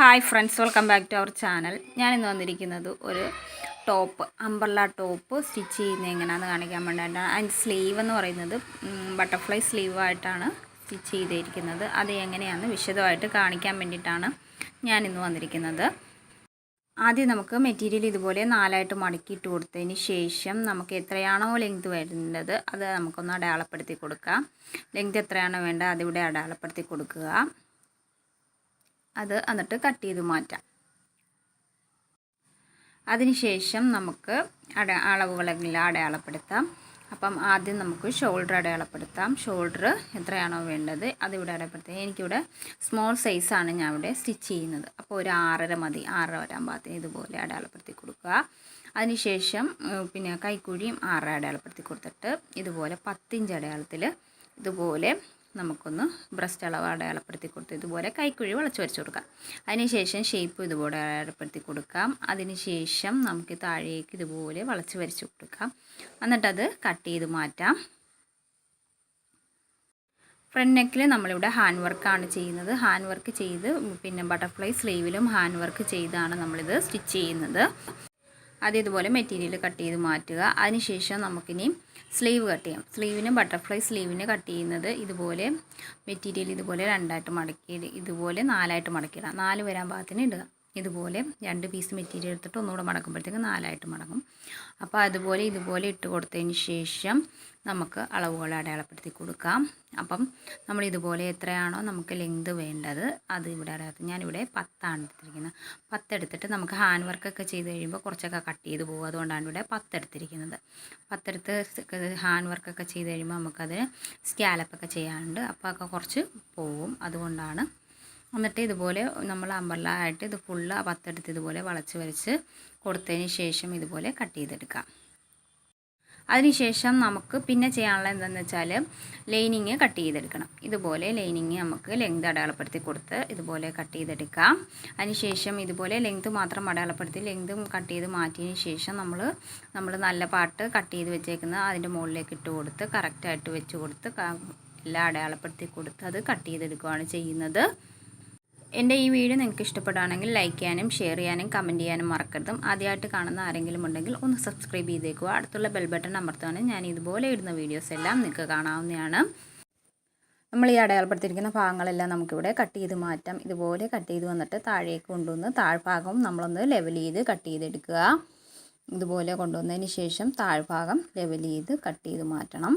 Hi friends, welcome back to our channel. ഞാനിന്ന് വന്നിരിക്കുന്നത് ഒരു ടോപ്പ്, അംബ്രല്ല ടോപ്പ് സ്റ്റിച്ച് ചെയ്യുന്നത് എങ്ങനെയാണെന്ന് കാണിക്കാൻ വേണ്ടിയിട്ടാണ്. അതിൻ്റെ സ്ലീവ് എന്ന് പറയുന്നത് ബട്ടർഫ്ലൈ സ്ലീവായിട്ടാണ് സ്റ്റിച്ച് ചെയ്തിരിക്കുന്നത്. അത് എങ്ങനെയാണെന്ന് വിശദമായിട്ട് കാണിക്കാൻ വേണ്ടിയിട്ടാണ് ഞാനിന്ന് വന്നിരിക്കുന്നത്. ആദ്യം നമുക്ക് മെറ്റീരിയൽ ഇതുപോലെ 4ആയിട്ട് മടക്കിയിട്ട് കൊടുത്തതിന് ശേഷം നമുക്ക് എത്രയാണോ ലെങ്ത് വേണ്ടത് അത് നമുക്കൊന്ന് അടയാളപ്പെടുത്തി കൊടുക്കാം. ലെങ്ത് എത്രയാണോ വേണ്ടത് അതിവിടെ അടയാളപ്പെടുത്തി കൊടുക്കുക. അത് എന്നിട്ട് കട്ട് ചെയ്ത് മാറ്റാം. അതിനുശേഷം നമുക്ക് അളവുകളെല്ലാം അടയാളപ്പെടുത്താം. അപ്പം ആദ്യം നമുക്ക് ഷോൾഡർ അടയാളപ്പെടുത്താം. ഷോൾഡർ എത്രയാണോ വേണ്ടത് അതിവിടെ അടയാളപ്പെടുത്താം. എനിക്കിവിടെ സ്മോൾ സൈസാണ് ഞാൻ ഇവിടെ സ്റ്റിച്ച് ചെയ്യുന്നത്. അപ്പോൾ ഒരു 6.5 മതി. 6 വരാൻ പാകത്തിന് ഇതുപോലെ അടയാളപ്പെടുത്തി കൊടുക്കുക. അതിനുശേഷം പിന്നെ കൈക്കുഴിയും 6 അടയാളപ്പെടുത്തി കൊടുത്തിട്ട് ഇതുപോലെ 10 ഇഞ്ച് അടയാളത്തിൽ ഇതുപോലെ നമുക്കൊന്ന് ബ്രസ്റ്റ് അളവ് അടയാളപ്പെടുത്തി കൊടുത്ത് ഇതുപോലെ കൈക്കുഴി വളച്ച് വരച്ച് കൊടുക്കാം. അതിനുശേഷം ഷേപ്പ് ഇതുപോലെ അടയാളപ്പെടുത്തി കൊടുക്കാം. അതിനുശേഷം നമുക്ക് താഴേക്ക് ഇതുപോലെ വളച്ച് വരച്ച് കൊടുക്കാം. എന്നിട്ടത് കട്ട് ചെയ്ത് മാറ്റാം. ഫ്രണ്ട് നെക്കിൽ നമ്മളിവിടെ ഹാൻഡ് വർക്കാണ് ചെയ്യുന്നത്. ഹാൻഡ് വർക്ക് ചെയ്ത് പിന്നെ ബട്ടർഫ്ലൈ സ്ലീവിലും ഹാൻഡ് വർക്ക് ചെയ്താണ് നമ്മളിത് സ്റ്റിച്ച് ചെയ്യുന്നത്. ആദ്യം ഇതുപോലെ മെറ്റീരിയൽ കട്ട് ചെയ്ത് മാറ്റുക. അതിനുശേഷം നമുക്കിനി സ്ലീവ് കട്ട് ചെയ്യാം. സ്ലീവിന് ബട്ടർഫ്ലൈ സ്ലീവിന് കട്ട് ചെയ്യുന്നത് ഇതുപോലെ മെറ്റീരിയൽ ഇതുപോലെ 2ആയിട്ട് മടക്കി ഇതുപോലെ 4ആയിട്ട് മടക്കിയിടാം. 4 വരാൻ പാകത്തിന് ഇടുക. ഇതുപോലെ 2 പീസ് മെറ്റീരിയൽ എടുത്തിട്ട് ഒന്നുകൂടെ മടക്കുമ്പോഴത്തേക്ക് 4ആയിട്ട് മടങ്ങും. അപ്പോൾ അതുപോലെ ഇതുപോലെ ഇട്ട് കൊടുത്തതിന് ശേഷം നമുക്ക് അളവുകൾ അടയാളപ്പെടുത്തി കൊടുക്കാം. അപ്പം നമ്മൾ ഇതുപോലെ എത്രയാണോ നമുക്ക് ലെങ്ത് വേണ്ടത് അത് ഇവിടെ അടയാളപ്പെടുത്തി. ഞാനിവിടെ 10 എടുത്തിരിക്കുന്നത്. 10 എടുത്തിട്ട് നമുക്ക് ഹാൻഡ് വർക്കൊക്കെ ചെയ്ത് കഴിയുമ്പോൾ കുറച്ചൊക്കെ കട്ട് ചെയ്ത് പോകും. അതുകൊണ്ടാണ് ഇവിടെ 10 എടുത്തിരിക്കുന്നത്. 10 എടുത്ത് ഹാൻഡ് വർക്കൊക്കെ ചെയ്ത് കഴിയുമ്പോൾ നമുക്കതിന് സ്കാലപ്പൊക്കെ ചെയ്യാനുണ്ട്. അപ്പോൾ ഒക്കെ കുറച്ച് പോകും. അതുകൊണ്ടാണ്. എന്നിട്ട് ഇതുപോലെ നമ്മൾ അംബ്രല്ല ആയിട്ട് ഇത് ഫുള്ള് 10 എടുത്ത് ഇതുപോലെ വളച്ച് വരച്ച് കൊടുത്തതിന് ശേഷം ഇതുപോലെ കട്ട് ചെയ്തെടുക്കാം. അതിനുശേഷം നമുക്ക് പിന്നെ ചെയ്യാനുള്ള എന്താണെന്ന് വെച്ചാൽ ലൈനിങ് കട്ട് ചെയ്തെടുക്കണം. ഇതുപോലെ ലൈനിങ് നമുക്ക് ലെങ്ത് അടയാളപ്പെടുത്തി കൊടുത്ത് ഇതുപോലെ കട്ട് ചെയ്തെടുക്കാം. അതിനുശേഷം ഇതുപോലെ ലെങ്ത് മാത്രം അടയാളപ്പെടുത്തി ലെങ്തും കട്ട് ചെയ്ത് മാറ്റിയതിന് ശേഷം നമ്മൾ നല്ല പാർട്ട് കട്ട് ചെയ്ത് വെച്ചേക്കുന്നത് അതിൻ്റെ മുകളിലേക്ക് ഇട്ട് കൊടുത്ത് കറക്റ്റായിട്ട് വെച്ച് കൊടുത്ത് എല്ലാം അടയാളപ്പെടുത്തി കൊടുത്ത് അത് കട്ട് ചെയ്തെടുക്കുകയാണ് ചെയ്യുന്നത്. എൻ്റെ ഈ വീഡിയോ നിങ്ങൾക്ക് ഇഷ്ടപ്പെടുകയാണെങ്കിൽ ലൈക്ക് ചെയ്യാനും ഷെയർ ചെയ്യാനും കമൻറ്റ് ചെയ്യാനും മറക്കരുതും. ആദ്യമായിട്ട് കാണുന്ന ആരെങ്കിലും ഉണ്ടെങ്കിൽ ഒന്ന് സബ്സ്ക്രൈബ് ചെയ്തേക്കുക. അടുത്തുള്ള ബെൽ ബട്ടൺ അമർത്തുകയാണെങ്കിൽ ഞാൻ ഇതുപോലെ ഇടുന്ന വീഡിയോസ് എല്ലാം നിങ്ങൾക്ക് കാണാവുന്നതാണ്. നമ്മൾ ഈ അടയാളപ്പെടുത്തിയിരിക്കുന്ന ഭാഗങ്ങളെല്ലാം നമുക്കിവിടെ കട്ട് ചെയ്ത് മാറ്റാം. ഇതുപോലെ കട്ട് ചെയ്ത് വന്നിട്ട് താഴേക്ക് കൊണ്ടുവന്ന് താഴ്ഭാഗം നമ്മളൊന്ന് ലെവൽ ചെയ്ത് കട്ട് ചെയ്തെടുക്കുക. ഇതുപോലെ കൊണ്ടുവന്നതിന് ശേഷം താഴ്ഭാഗം ലെവൽ ചെയ്ത് കട്ട് ചെയ്ത് മാറ്റണം.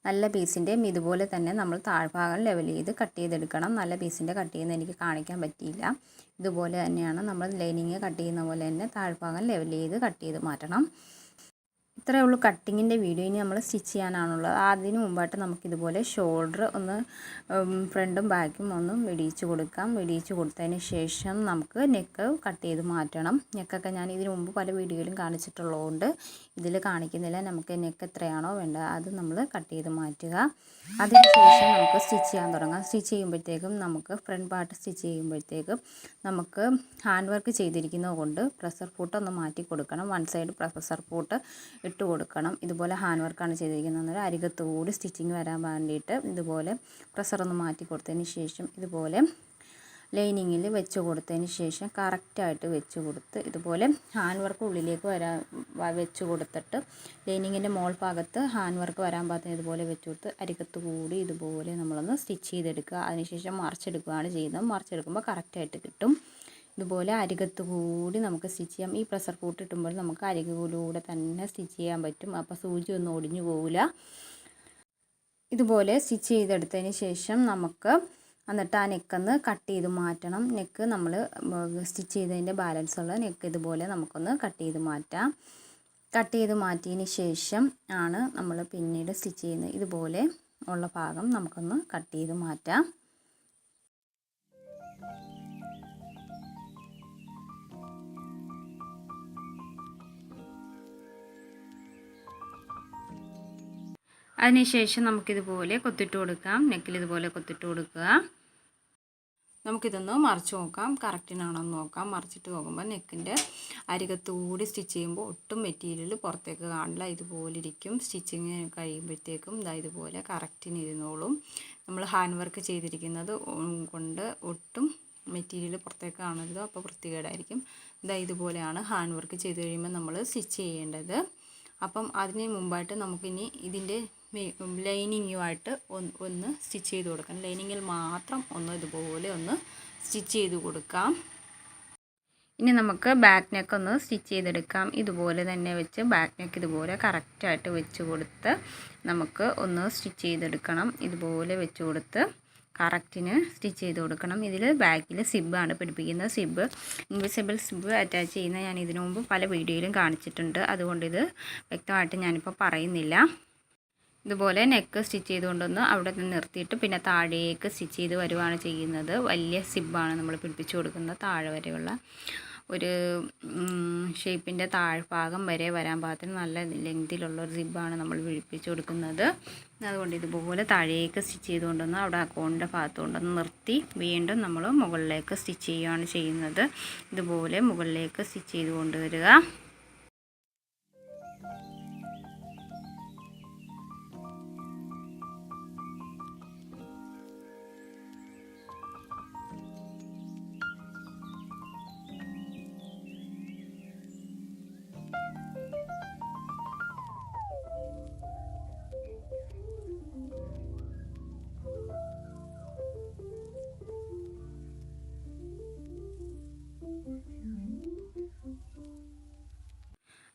നല്ല പീസിൻ്റെയും ഇതുപോലെ തന്നെ നമ്മൾ താഴ്ഭാഗം ലെവൽ ചെയ്ത് കട്ട് ചെയ്തെടുക്കണം. നല്ല പീസിൻ്റെ കട്ട് ചെയ്യുന്നത് എനിക്ക് കാണിക്കാൻ പറ്റിയില്ല. ഇതുപോലെ തന്നെയാണ് നമ്മൾ ലൈനിങ് കട്ട് ചെയ്യുന്ന പോലെ തന്നെ താഴ്ഭാഗം ലെവൽ ചെയ്ത് കട്ട് ചെയ്ത് മാറ്റണം. ഇത്രയേ ഉള്ളൂ കട്ടിങ്ങിൻ്റെ വീഡിയോ. ഇനി നമ്മൾ സ്റ്റിച്ച് ചെയ്യാനാണുള്ളത്. അതിന് മുമ്പായിട്ട് നമുക്കിതുപോലെ ഷോൾഡർ ഒന്ന് ഫ്രണ്ടും ബാക്കും ഒന്ന് വെടിയിച്ച് കൊടുക്കാം. വെടിയിച്ച് കൊടുത്തതിന് ശേഷം നമുക്ക് നെക്ക് കട്ട് ചെയ്ത് മാറ്റണം. നെക്കൊക്കെ ഞാൻ ഇതിനു മുമ്പ് പല വീഡിയോയിലും കാണിച്ചിട്ടുള്ളതുകൊണ്ട് ഇതിൽ കാണിക്കുന്നില്ല. നമുക്ക് നെക്ക് എത്രയാണോ വേണ്ടത് അത് നമ്മൾ കട്ട് ചെയ്ത് മാറ്റുക. അതിനുശേഷം നമുക്ക് സ്റ്റിച്ച് ചെയ്യാൻ തുടങ്ങാം. സ്റ്റിച്ച് ചെയ്യുമ്പോഴത്തേക്കും നമുക്ക് ഫ്രണ്ട് പാർട്ട് സ്റ്റിച്ച് ചെയ്യുമ്പോഴത്തേക്കും നമുക്ക് ഹാൻഡ് വർക്ക് ചെയ്തിരിക്കുന്നത് കൊണ്ട് പ്രഷർ ഫൂട്ട് ഒന്ന് മാറ്റി കൊടുക്കണം. വൺ സൈഡ് പ്രഷർ ഫൂട്ട് ഇട്ട് കൊടുക്കണം. ഇതുപോലെ ഹാൻഡ് വർക്കാണ് ചെയ്തിരിക്കുന്നത്. അരികത്ത് കൂടി സ്റ്റിച്ചിങ് വരാൻ വേണ്ടിയിട്ട് ഇതുപോലെ പ്രഷറൊന്ന് മാറ്റി കൊടുത്തതിന് ശേഷം ഇതുപോലെ ലൈനിങ്ങിൽ വെച്ച് കൊടുത്തതിന് ശേഷം കറക്റ്റായിട്ട് വെച്ച് കൊടുത്ത് ഇതുപോലെ ഹാൻഡ് വർക്ക് ഉള്ളിലേക്ക് വെച്ച് കൊടുത്തിട്ട് ലൈനിങ്ങിൻ്റെ മോൾ ഭാഗത്ത് ഹാൻഡ് വർക്ക് വരാൻ പാകത്തിന് ഇതുപോലെ വെച്ച് കൊടുത്ത് അരികത്ത് കൂടി ഇതുപോലെ നമ്മളൊന്ന് സ്റ്റിച്ച് ചെയ്തെടുക്കുക. അതിനുശേഷം മറിച്ചെടുക്കുകയാണ് ചെയ്യുന്നത്. മറിച്ചെടുക്കുമ്പോൾ കറക്റ്റായിട്ട് കിട്ടും. ഇതുപോലെ അരികത്ത് കൂടി നമുക്ക് സ്റ്റിച്ച് ചെയ്യാം. ഈ പ്രഷർ ഫൂട്ട് ഇട്ടുമ്പോൾ നമുക്ക് അരികിലൂടെ തന്നെ സ്റ്റിച്ച് ചെയ്യാൻ പറ്റും. അപ്പോൾ സൂചി ഒന്നും ഒടിഞ്ഞു പോവില്ല. ഇതുപോലെ സ്റ്റിച്ച് ചെയ്തെടുത്തതിന് ശേഷം നമുക്ക് എന്നിട്ട് ആ നെക്കൊന്ന് കട്ട് ചെയ്ത് മാറ്റണം. നെക്ക് നമ്മൾ സ്റ്റിച്ച് ചെയ്തതിൻ്റെ ബാലൻസ് ഉള്ള നെക്ക് ഇതുപോലെ നമുക്കൊന്ന് കട്ട് ചെയ്ത് മാറ്റാം. കട്ട് ചെയ്ത് മാറ്റിയതിന് ശേഷം ആണ് നമ്മൾ പിന്നീട് സ്റ്റിച്ച് ചെയ്യുന്നത്. ഇതുപോലെ ഉള്ള ഭാഗം നമുക്കൊന്ന് കട്ട് ചെയ്ത് മാറ്റാം. അതിനുശേഷം നമുക്കിതുപോലെ കൊത്തിട്ട് കൊടുക്കാം. നെക്കിൽ ഇതുപോലെ കൊത്തിട്ട് കൊടുക്കുക. നമുക്കിതൊന്ന് മറിച്ച് നോക്കാം. കറക്റ്റിനാണെന്ന് നോക്കാം. മറിച്ചിട്ട് നോക്കുമ്പോൾ നെക്കിൻ്റെ അരികത്തുകൂടി സ്റ്റിച്ച് ചെയ്യുമ്പോൾ ഒട്ടും മെറ്റീരിയൽ പുറത്തേക്ക് കാണില്ല. ഇതുപോലെ ഇരിക്കും. സ്റ്റിച്ചിങ് കഴിയുമ്പോഴത്തേക്കും ഇതുപോലെ കറക്റ്റിന് ഇരുന്നോളും. നമ്മൾ ഹാൻഡ് വർക്ക് ചെയ്തിരിക്കുന്നത് കൊണ്ട് ഒട്ടും മെറ്റീരിയൽ പുറത്തേക്ക് കാണരുത്, അപ്പോൾ വൃത്തികേടായിരിക്കും. ഇതുപോലെയാണ് ഹാൻഡ് വർക്ക് ചെയ്ത് കഴിയുമ്പോൾ നമ്മൾ സ്റ്റിച്ച് ചെയ്യേണ്ടത്. അപ്പം അതിന് മുമ്പായിട്ട് നമുക്കിനി ഇതിൻ്റെ ലൈനിങ്ങുമായിട്ട് ഒന്ന് സ്റ്റിച്ച് ചെയ്ത് കൊടുക്കണം. ലൈനിങ്ങിൽ മാത്രം ഇതുപോലെ ഒന്ന് സ്റ്റിച്ച് ചെയ്ത് കൊടുക്കാം. ഇനി നമുക്ക് ബാക്ക് നെക്ക് ഒന്ന് സ്റ്റിച്ച് ചെയ്തെടുക്കാം. ഇതുപോലെ തന്നെ വെച്ച് ബാക്ക് നെക്ക് ഇതുപോലെ കറക്റ്റായിട്ട് വെച്ച് കൊടുത്ത് നമുക്ക് ഒന്ന് സ്റ്റിച്ച് ചെയ്തെടുക്കണം. ഇതുപോലെ വെച്ച് കൊടുത്ത് കറക്റ്റിന് സ്റ്റിച്ച് ചെയ്ത് കൊടുക്കണം. ഇതിൽ ബാക്കിൽ സിബ്ബാണ് പിടിപ്പിക്കുന്നത്. സിബ്ബ് ഇൻവിസിബിൾ സിബ്ബ് അറ്റാച്ച് ചെയ്യുന്ന ഞാൻ ഇതിനു മുമ്പ് പല വീഡിയോയിലും കാണിച്ചിട്ടുണ്ട്. അതുകൊണ്ട് ഇത് വ്യക്തമായിട്ട് ഞാനിപ്പോൾ പറയുന്നില്ല. ഇതുപോലെ നെക്ക് സ്റ്റിച്ച് ചെയ്തുകൊണ്ടൊന്ന് അവിടെ നിന്ന് നിർത്തിയിട്ട് പിന്നെ താഴേക്ക് സ്റ്റിച്ച് ചെയ്ത് വരുവാണ് ചെയ്യുന്നത്. വലിയ സിബ്ബാണ് നമ്മൾ പിടിപ്പിച്ച് കൊടുക്കുന്നത്. താഴെ വരെയുള്ള ഒരു ഷേപ്പിൻ്റെ താഴ്ഭാഗം വരെ വരാൻ പാകത്തിന് നല്ല ലെങ്തിലുള്ളൊരു സിബ്ബാണ് നമ്മൾ പിടിപ്പിച്ച് കൊടുക്കുന്നത്. അതുകൊണ്ട് ഇതുപോലെ താഴേക്ക് സ്റ്റിച്ച് ചെയ്തുകൊണ്ടൊന്ന് അവിടെ അക്കൗണ്ടിൻ്റെ ഭാഗത്തുകൊണ്ടൊന്ന് നിർത്തി വീണ്ടും നമ്മൾ മുകളിലേക്ക് സ്റ്റിച്ച് ചെയ്യുകയാണ് ചെയ്യുന്നത്. ഇതുപോലെ മുകളിലേക്ക് സ്റ്റിച്ച് ചെയ്ത് കൊണ്ടുവരിക.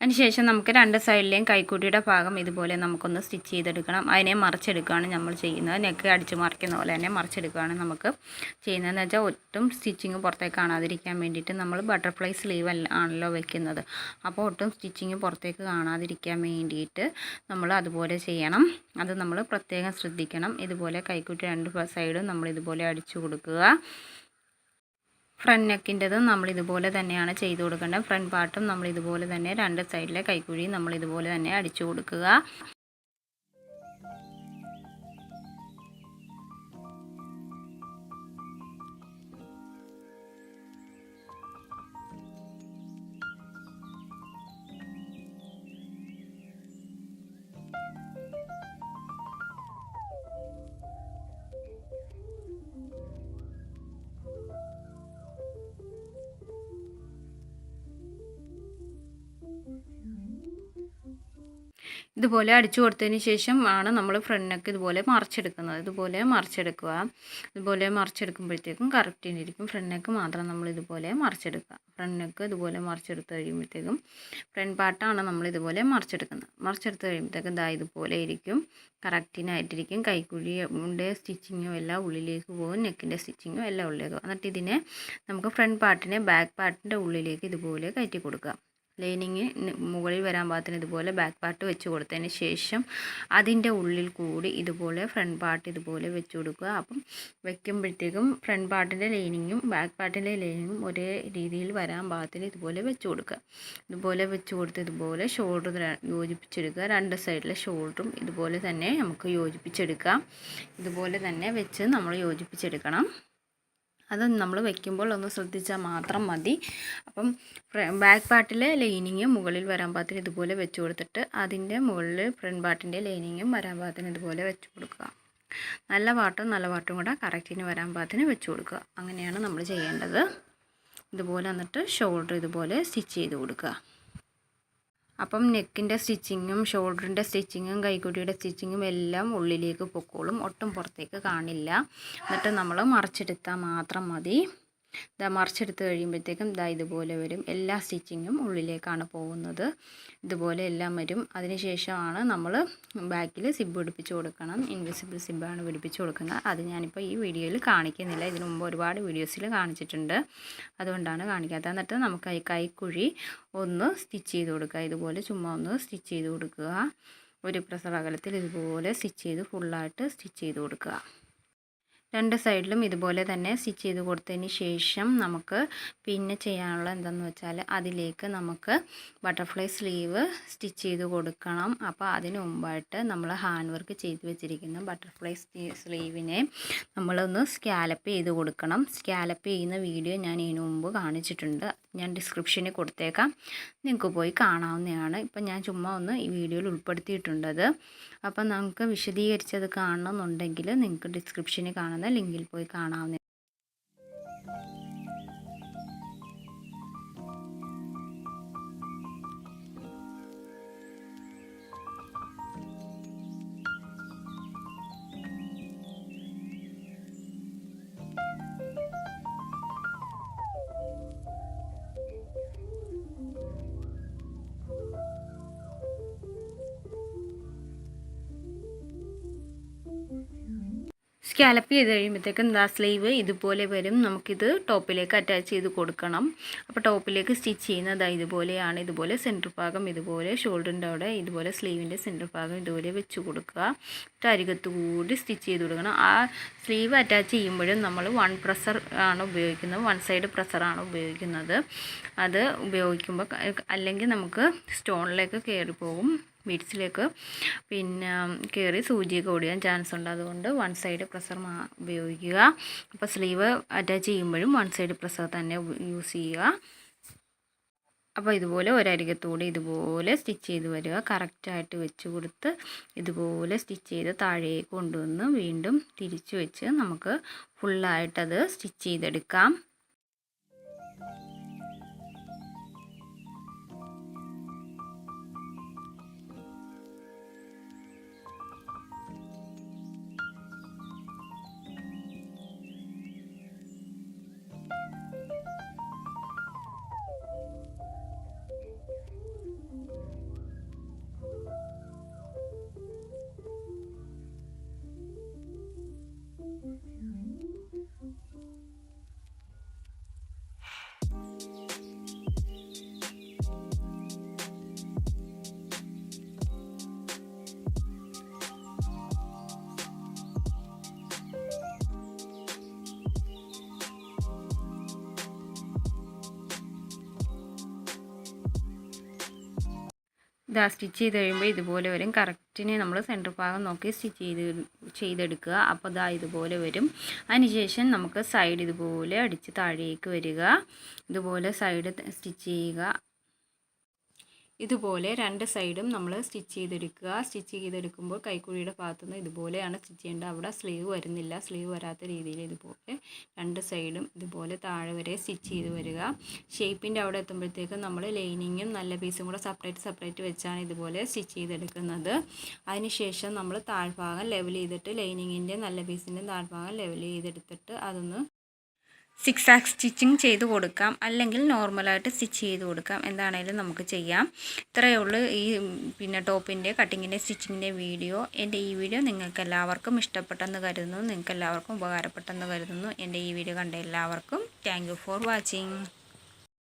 അതിനുശേഷം നമുക്ക് രണ്ട് സൈഡിലെയും കൈക്കുട്ടിയുടെ ഭാഗം ഇതുപോലെ നമുക്കൊന്ന് സ്റ്റിച്ച് ചെയ്തെടുക്കണം. അതിനെ മറിച്ചെടുക്കുകയാണ് നമ്മൾ ചെയ്യുന്നത്. നെക്ക് അടിച്ച് മറിക്കുന്ന പോലെ തന്നെ മറിച്ചെടുക്കുകയാണ് നമുക്ക് ചെയ്യുന്നതെന്ന് വെച്ചാൽ ഒട്ടും സ്റ്റിച്ചിങ് പുറത്തേക്ക് കാണാതിരിക്കാൻ വേണ്ടിയിട്ട് നമ്മൾ ബട്ടർഫ്ലൈ സ്ലീവ് ആണല്ലോ വെക്കുന്നത്. അപ്പോൾ ഒട്ടും സ്റ്റിച്ചിങ് പുറത്തേക്ക് കാണാതിരിക്കാൻ വേണ്ടിയിട്ട് നമ്മൾ അതുപോലെ ചെയ്യണം. അത് നമ്മൾ പ്രത്യേകം ശ്രദ്ധിക്കണം. ഇതുപോലെ കൈക്കുട്ടി രണ്ട് സൈഡും നമ്മൾ ഇതുപോലെ അടിച്ചു കൊടുക്കുക. ഫ്രണ്ട് നെക്കിൻ്റെതും നമ്മൾ ഇതുപോലെ തന്നെയാണ് ചെയ്ത് കൊടുക്കേണ്ടത്. ഫ്രണ്ട് പാർട്ടും നമ്മൾ ഇതുപോലെ തന്നെ രണ്ട് സൈഡിലെ കൈക്കുഴിയും നമ്മൾ ഇതുപോലെ തന്നെ അടിച്ചു കൊടുക്കുക. ഇതുപോലെ അടിച്ചു കൊടുത്തതിന് ശേഷം ആണ് നമ്മൾ ഫ്രണ്ട് നെക്ക് ഇതുപോലെ മറിച്ചെടുക്കുന്നത്. ഇതുപോലെ മറിച്ചെടുക്കുക. ഇതുപോലെ മറിച്ചെടുക്കുമ്പോഴത്തേക്കും കറക്റ്റിനിരിക്കും. ഫ്രണ്ട് നെക്ക് മാത്രം നമ്മൾ ഇതുപോലെ മറിച്ചെടുക്കുക. ഫ്രണ്ട് നെക്ക് ഇതുപോലെ മറിച്ചെടുത്ത് കഴിയുമ്പോഴത്തേക്കും ഫ്രണ്ട് പാർട്ടാണ് നമ്മൾ ഇതുപോലെ മറിച്ചെടുക്കുന്നത്. മറിച്ചെടുത്ത് കഴിയുമ്പോഴത്തേക്കും ഇതുപോലെ ഇരിക്കും. കറക്റ്റിനായിട്ടിരിക്കും. കൈക്കുഴിയുടെ സ്റ്റിച്ചിങ്ങും എല്ലാം ഉള്ളിലേക്ക് പോകും. നെക്കിൻ്റെ സ്റ്റിച്ചിങ്ങും എല്ലാം ഉള്ളിലേക്ക് പോകും. എന്നിട്ട് ഇതിനെ നമുക്ക് ഫ്രണ്ട് പാർട്ടിനെ ബാക്ക് പാർട്ടിൻ്റെ ഉള്ളിലേക്ക് ഇതുപോലെ കയറ്റി കൊടുക്കുക. ലൈനിങ് മുകളിൽ വരാൻ പാകത്തിന് ഇതുപോലെ ബാക്ക് പാർട്ട് വെച്ച് കൊടുത്തതിന് ശേഷം അതിൻ്റെ ഉള്ളിൽ കൂടി ഇതുപോലെ ഫ്രണ്ട് പാർട്ട് ഇതുപോലെ വെച്ച് കൊടുക്കുക. അപ്പം വെക്കുമ്പോഴത്തേക്കും ഫ്രണ്ട് പാർട്ടിൻ്റെ ലൈനിങ്ങും ബാക്ക് പാർട്ടിൻ്റെ ലൈനിങ്ങും ഒരേ രീതിയിൽ വരാൻ പാകത്തിന് ഇതുപോലെ വെച്ച് കൊടുക്കുക. ഇതുപോലെ വെച്ച് കൊടുത്ത് ഇതുപോലെ ഷോൾഡർ യോജിപ്പിച്ചെടുക്കുക. രണ്ട് സൈഡിലെ ഷോൾഡറും ഇതുപോലെ തന്നെ നമുക്ക് യോജിപ്പിച്ചെടുക്കാം. ഇതുപോലെ തന്നെ വെച്ച് നമ്മൾ യോജിപ്പിച്ചെടുക്കണം. അത് നമ്മൾ വെക്കുമ്പോൾ ഒന്ന് ശ്രദ്ധിച്ചാൽ മാത്രം മതി. അപ്പം ബാക്ക് പാർട്ടിലെ ലൈനിങ് മുകളിൽ വരാൻ പാകത്തിന് ഇതുപോലെ വെച്ച് കൊടുത്തിട്ട് അതിൻ്റെ മുകളിൽ ഫ്രണ്ട് പാർട്ടിൻ്റെ ലൈനിങ്ങും വരാൻ പാകത്തിന് ഇതുപോലെ വെച്ച് കൊടുക്കുക. നല്ല പാർട്ടും കൂടെ കറക്റ്റിന് വരാൻ പാകത്തിന് വെച്ച് കൊടുക്കുക. അങ്ങനെയാണ് നമ്മൾ ചെയ്യേണ്ടത്. ഇതുപോലെ എന്നിട്ട് ഷോൾഡർ ഇതുപോലെ സ്റ്റിച്ച് ചെയ്ത് കൊടുക്കുക. അപ്പം നെക്കിൻ്റെ സ്റ്റിച്ചിങ്ങും ഷോൾഡറിൻ്റെ സ്റ്റിച്ചിങ്ങും കൈക്കുട്ടിയുടെ സ്റ്റിച്ചിങ്ങും എല്ലാം ഉള്ളിലേക്ക് പൊക്കോളും. ഒട്ടും പുറത്തേക്ക് കാണില്ല. എന്നിട്ട് നമ്മൾ മറിച്ചെടുത്താൽ മാത്രം മതി. മറിച്ചെടുത്ത് കഴിയുമ്പോഴത്തേക്കും ഇതുപോലെ വരും. എല്ലാ സ്റ്റിച്ചിങ്ങും ഉള്ളിലേക്കാണ് പോകുന്നത്. ഇതുപോലെ എല്ലാം വരും. അതിനുശേഷമാണ് നമ്മൾ ബാക്കിൽ സിബ് പിടിപ്പിച്ച് കൊടുക്കണം. ഇൻവിസിബിൾ സിബ്ബാണ് പിടിപ്പിച്ച് കൊടുക്കുന്നത്. അത് ഞാനിപ്പോൾ ഈ വീഡിയോയിൽ കാണിക്കുന്നില്ല. ഇതിനു മുമ്പ് ഒരുപാട് വീഡിയോസിൽ കാണിച്ചിട്ടുണ്ട്. അതുകൊണ്ടാണ് കാണിക്കാത്തത്. എന്നിട്ട് നമുക്ക് ഈ കൈക്കുഴി ഒന്ന് സ്റ്റിച്ച് ചെയ്ത് കൊടുക്കുക. ഇതുപോലെ ചുമ്മാ ഒന്ന് സ്റ്റിച്ച് ചെയ്ത് കൊടുക്കുക. ഒരു പ്രസവ അകലത്തിൽ ഇതുപോലെ സ്റ്റിച്ച് ചെയ്ത് ഫുള്ളായിട്ട് സ്റ്റിച്ച് ചെയ്ത് കൊടുക്കുക. രണ്ട് സൈഡിലും ഇതുപോലെ തന്നെ സ്റ്റിച്ച് ചെയ്ത് കൊടുത്തതിന് ശേഷം നമുക്ക് പിന്നെ ചെയ്യാനുള്ള എന്താണെന്ന് വെച്ചാൽ അതിലേക്ക് നമുക്ക് ബട്ടർഫ്ലൈ സ്ലീവ് സ്റ്റിച്ച് ചെയ്ത് കൊടുക്കണം. അപ്പോൾ അതിന് മുമ്പായിട്ട് നമ്മൾ ഹാൻഡ് വർക്ക് ചെയ്ത് വെച്ചിരിക്കുന്ന ബട്ടർഫ്ലൈ സ്ലീവിനെ നമ്മളൊന്ന് സ്കാലപ്പ് ചെയ്ത് കൊടുക്കണം. സ്കാലപ്പ് ചെയ്യുന്ന വീഡിയോ ഞാൻ ഇതിനു മുമ്പ് കാണിച്ചിട്ടുണ്ട്. ഞാൻ ഡിസ്ക്രിപ്ഷനിൽ കൊടുത്തേക്കാം. നിങ്ങൾക്ക് പോയി കാണാവുന്നതാണ്. ഇപ്പം ഞാൻ ചുമ്മാ ഒന്ന് ഈ വീഡിയോയിൽ ഉൾപ്പെടുത്തിയിട്ടുണ്ടത്. അപ്പം നമുക്ക് വിശദീകരിച്ചത് കാണണമെന്നുണ്ടെങ്കിൽ നിങ്ങൾക്ക് ഡിസ്ക്രിപ്ഷനിൽ കാണുന്ന ലിങ്കിൽ പോയി കാണാവുന്ന സ്കാലപ്പ് ചെയ്ത് കഴിയുമ്പോഴത്തേക്കും എന്താ സ്ലീവ് ഇതുപോലെ വരും. നമുക്കിത് ടോപ്പിലേക്ക് അറ്റാച്ച് ചെയ്ത് കൊടുക്കണം. അപ്പോൾ ടോപ്പിലേക്ക് സ്റ്റിച്ച് ചെയ്യുന്നത് ഇതുപോലെയാണ്. ഇതുപോലെ സെൻറ്റർ ഭാഗം ഇതുപോലെ ഷോൾഡറിൻ്റെ അവിടെ ഇതുപോലെ സ്ലീവിൻ്റെ സെൻറ്റർ ഭാഗം ഇതുപോലെ വെച്ച് കൊടുക്കുക. അരികത്ത് കൂടി സ്റ്റിച്ച് ചെയ്ത് കൊടുക്കണം. ആ സ്ലീവ് അറ്റാച്ച് ചെയ്യുമ്പോഴും നമ്മൾ വൺ പ്രസ്സർ ആണ് ഉപയോഗിക്കുന്നത്, വൺ സൈഡ് പ്രസ്സറാണ് ഉപയോഗിക്കുന്നത്. അത് ഉപയോഗിക്കുമ്പോൾ അല്ലെങ്കിൽ നമുക്ക് സ്റ്റോണിലേക്ക് കയറിപ്പോകും, ബീഡ്സിലേക്ക് പിന്നെ കയറി സൂചിയൊക്കെ ഓടിയാൻ ചാൻസ് ഉണ്ട്. അതുകൊണ്ട് വൺ സൈഡ് പ്രസ്സർ ഉപയോഗിക്കുക. അപ്പോൾ സ്ലീവ് അറ്റാച്ച് ചെയ്യുമ്പോഴും വൺ സൈഡ് പ്രസ്സർ തന്നെ യൂസ് ചെയ്യുക. അപ്പോൾ ഇതുപോലെ ഒരരികത്തൂടെ ഇതുപോലെ സ്റ്റിച്ച് ചെയ്ത് വരിക. കറക്റ്റായിട്ട് വെച്ച് കൊടുത്ത് ഇതുപോലെ സ്റ്റിച്ച് ചെയ്ത് താഴേക്ക് കൊണ്ടുവന്ന് വീണ്ടും തിരിച്ച് വെച്ച് നമുക്ക് ഫുള്ളായിട്ടത് സ്റ്റിച്ച് ചെയ്തെടുക്കാം. ഇതാ സ്റ്റിച്ച് ചെയ്ത് കഴിയുമ്പോൾ ഇതുപോലെ വരും. കറക്റ്റിന് നമ്മൾ സെൻറ്റർ ഭാഗം നോക്കി സ്റ്റിച്ച് ചെയ്തെടുക്കുക. അപ്പോൾ ഇതാ ഇതുപോലെ വരും. അതിനുശേഷം നമുക്ക് സൈഡ് ഇതുപോലെ അടിച്ച് താഴേക്ക് വരിക. ഇതുപോലെ സൈഡ് സ്റ്റിച്ച് ചെയ്യുക. ഇതുപോലെ രണ്ട് സൈഡും നമ്മൾ സ്റ്റിച്ച് ചെയ്തെടുക്കുക. സ്റ്റിച്ച് ചെയ്തെടുക്കുമ്പോൾ കൈക്കുഴിയുടെ ഭാഗത്തുനിന്ന് ഇതുപോലെയാണ് സ്റ്റിച്ച് ചെയ്യേണ്ടത്. അവിടെ സ്ലീവ് വരുന്നില്ല. സ്ലീവ് വരാത്ത രീതിയിൽ ഇതുപോലെ രണ്ട് സൈഡും ഇതുപോലെ താഴെ വരെ സ്റ്റിച്ച് ചെയ്ത് വരിക. ഷേപ്പിൻ്റെ അവിടെ എത്തുമ്പോഴത്തേക്കും നമ്മൾ ലൈനിങ്ങും നല്ല പീസും കൂടെ സെപ്പറേറ്റ് വെച്ചാണ് ഇതുപോലെ സ്റ്റിച്ച് ചെയ്തെടുക്കുന്നത്. അതിനുശേഷം നമ്മൾ താഴ്ഭാഗം ലെവൽ ചെയ്തിട്ട് ലൈനിങ്ങിൻ്റെ നല്ല പീസിൻ്റെ താഴ്ഭാഗം ലെവൽ ചെയ്തെടുത്തിട്ട് അതൊന്ന് സിക്സാക് സ്റ്റിച്ചിങ് ചെയ്ത് കൊടുക്കാം, അല്ലെങ്കിൽ നോർമലായിട്ട് സ്റ്റിച്ച് ചെയ്ത് കൊടുക്കാം. എന്താണേലും നമുക്ക് ചെയ്യാം. ഇത്രയേ ഉള്ളൂ ഈ ടോപ്പിൻ്റെ കട്ടിങ്ങിൻ്റെ സ്റ്റിച്ചിങ്ങിൻ്റെ വീഡിയോ. എൻ്റെ ഈ വീഡിയോ നിങ്ങൾക്ക് എല്ലാവർക്കും ഇഷ്ടപ്പെട്ടെന്ന് കരുതുന്നു, നിങ്ങൾക്ക് എല്ലാവർക്കും ഉപകാരപ്പെട്ടെന്ന് കരുതുന്നു. എൻ്റെ ഈ വീഡിയോ കണ്ട എല്ലാവർക്കും താങ്ക് യു ഫോർ വാച്ചിങ്.